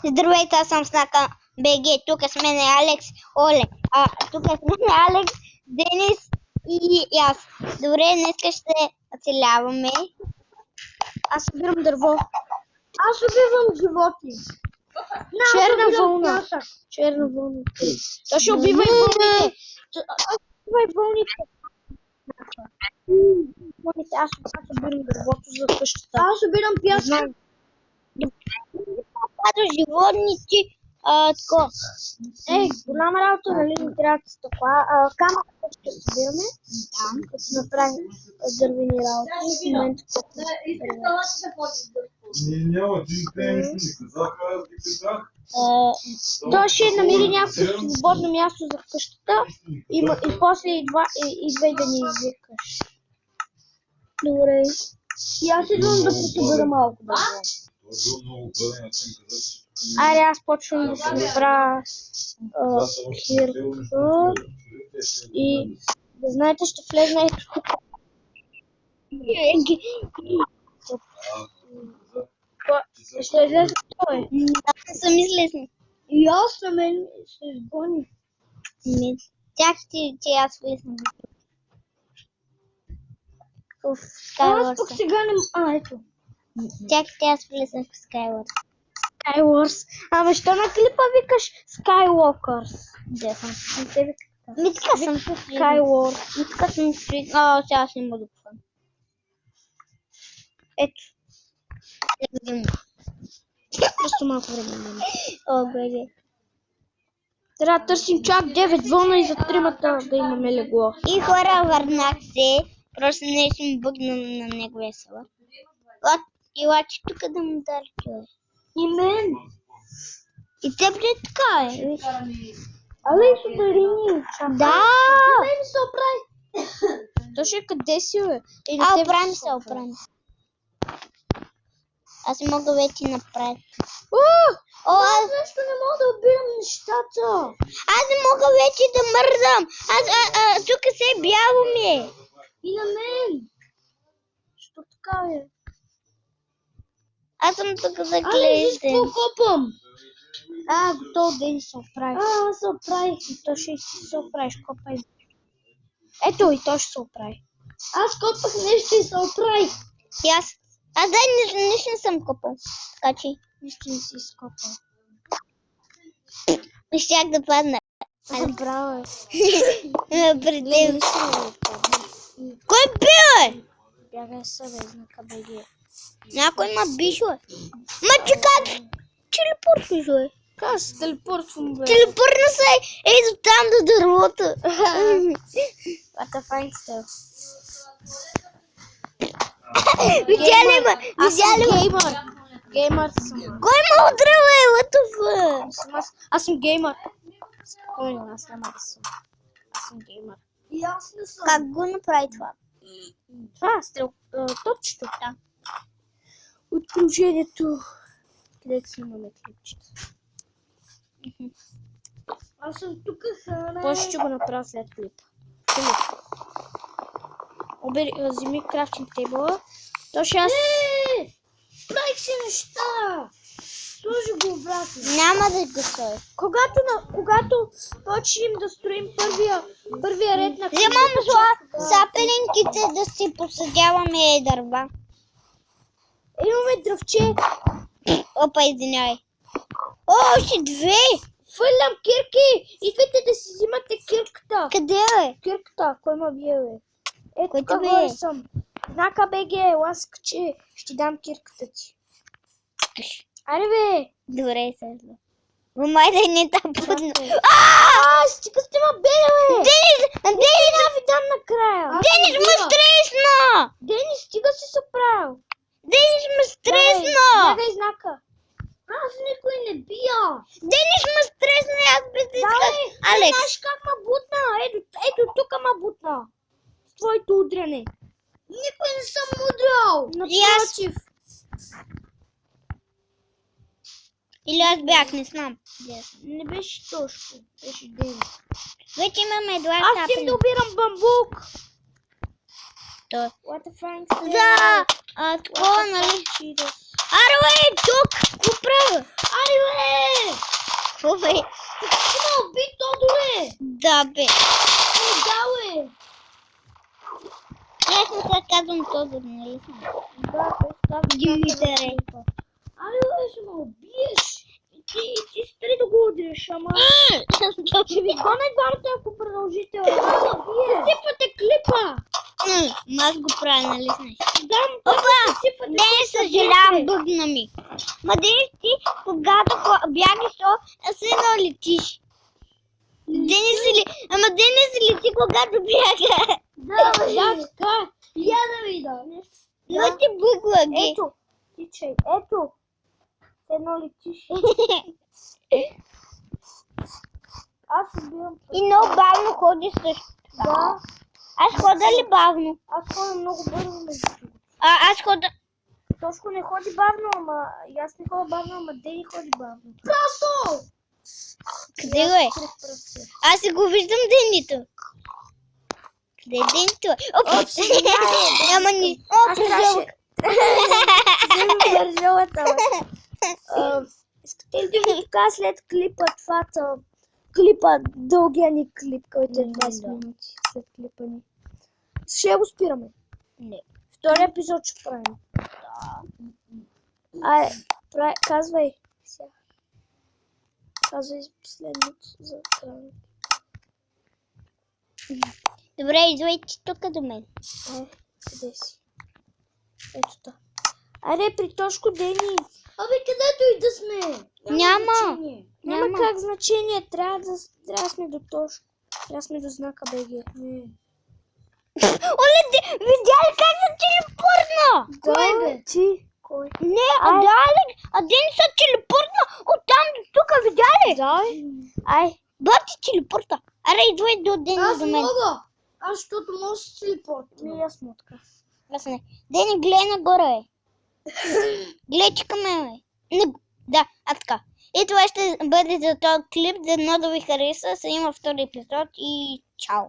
Здравейте, аз съм Снака БГ, тук с мен е Алекс, Оле, тук с мен е Алекс, Денис и аз. Добре, днес ще оцеляваме. Аз събирам дърво. Аз убивам животни. Черна вълна. Черна вълна. То ще убива и вълните. Убива и вълните. Аз събирам дървото за къщата. Аз събирам пясък. Когато животните, такова. Голяма работа, нали не трябва да стъкла. Камъка ще събираме. Като направим дървени работи. В момента няма, те нищо не казаха, аз ги казах. той ще намери някакво свободно място за къщата и после идвай да ни извикаш. Добре. И аз идвам да посъбера малко дърво. Айде, аз почвам да си направя кирка и да знаете, ще влезна ето тук. Ще излезе той. Аз съм излезна. И аз съм ще изгони. Чакайте, че аз влезна. Аз пък сега не... ето. Чакайте, аз влезнах в Skywars. Skywars. Ама що на клипа викаш Skywalkers? Да, съм. Ми така съм. Skywars. Ми така съм. Сега аз не мога да пъвам. Ето. Не видим. Просто малко време. О, беге. Трябва да търсим чак 9 вълна и за тримата да имаме легло. И хора, върнах се. Просто не съм бъгнал на неговия села. Елачи тук да му дали човек. И мен. И теб ли така е? Алекс, удари ни. Да! Мен се оправи. Точно къде си, бе? Оправим се, оправим се. Аз мога вече напред. Аз нещо не мога да убирам нещата. Аз не мога вече да мързам. Тук се бяло ми е. И на мен. Що така е? Аз съм тук за Алекс, гледате. какво копам? Готов ден се оправи. Аз се оправих. И то ще се оправиш. Копай. Ето и то ще се оправи. Аз копах нещо и се оправих. И аз нищо не съм копал. Така че Нищо не си изкопал. щях да падна. Забрава е. Пред теб. Кой бил? Бягай съвезна КБГ. Някой ма бише. Ма че как? Телепортваш, бе. Как се телепортвам, бе? Телепортна се ето там до дървото. What a fine stuff. Видя ли ме? Аз съм геймър. Геймър съм. Кой ме удрава, е? What the fuck? Аз съм геймър. Спокойно, аз няма да съм. Аз съм геймър. И аз не съм. Как го направи това? Това топчето. Да. От приложението, където снимаме клипчета. Аз съм тук храна. После ще го направя след клипа. Вземи крафтинг тейбъла. То ще аз... Правих си неща! Сложи го обратно. Няма да го стои. Когато почнем да строим първия ред на... Вземам сапелинките да си посадяваме дърва. Имаме дръвче. Опа, извинявай. О, още две! Фърлям кирки! Идвайте да си взимате кирката. Къде е? Кирката, кой ма бие, бе? Ето Кой тук те бие? горе съм. Знака БГ, ласкаче, ще дам кирката ти. Аре, бе! Добре, сега. Май да не та будна. Стига сте ма бе, бе! Денис! Денис! Ви дам накрая. Денис ме стресна! Денис, стига си се правил. Денис ме стресна! Бягай знака. Аз никой не бия. Денис ме стресна и аз без да исках. Алекс! Знаеш как ма бутна? Ето тук ма бутна. С твоето удряне. Никой не съм удрял. Напротив. Или аз бях, не знам. Не беше точно. Беше Денис. Вече имаме два Аз сапелинки. им да убирам бамбук. What the fuck? такова, нали? Аре, бе, тук! Какво правя? Аре, бе! Какво бе? Уби Тодоре! Да, бе. Да, бе! Аз не се казвам Тодор, нали съм? Да, той Димитър. Али, бе, ще ме убиеш! И ти спри да го удриш, ама... Ще ви гона двамата, ако продължите, бе. Сипвате клипа! Аз го правя, нали знаеш? Дам, Опа! сипвате Не съжалявам, бъгна ми. Ма Денис, ти, когато бягаш, се налетиш. Денис ли? Ама Денис лети, когато бяга. Да, бе, така. Я да видя. Но ти бъгла ги. Ето, тичай, ето. Едно летиш. Аз убивам. И много бавно ходиш също. Да, Аз хода ли бавно? аз ходя много бързо между другото. Аз хода... Тошко не ходи бавно, ама и аз не ходя бавно, ама Дени ходи бавно. Прасо! Къде го е? Аз си го виждам Денито. Къде е Денито? Опа! Ама ни... О, призовък! Вземи бързелата, бе. Искате ли да ви покажа след клипа клипа, дългия ни клип, който е 20 минути след клипа ни. Ще го спираме. Не. Втори епизод ще правим. Казвай сега. Казвай последното за края. Добре, идвай ти тук до мен. Къде си? Ето та. Аре, при Тошко Дени. Абе, където и да сме. Няма. Няма как значение. Трябва да сме до Тошко. Трябва да сме до знака БГ. Оле, видя ли как се телепортна? Кой бе? Ти? Кой? Не, а Денис се телепортна оттам до тук, видя ли? Да. Ай. Бати телепорта. Аре, идвай до Денис до мен. Аз защото може да се телепортна. Не, аз мотка. Аз не. Дени, гледай нагоре, гледай, че към мен, Да, така. И това ще бъде за този клип. Дано да ви хареса. Сега има втори епизод и чао.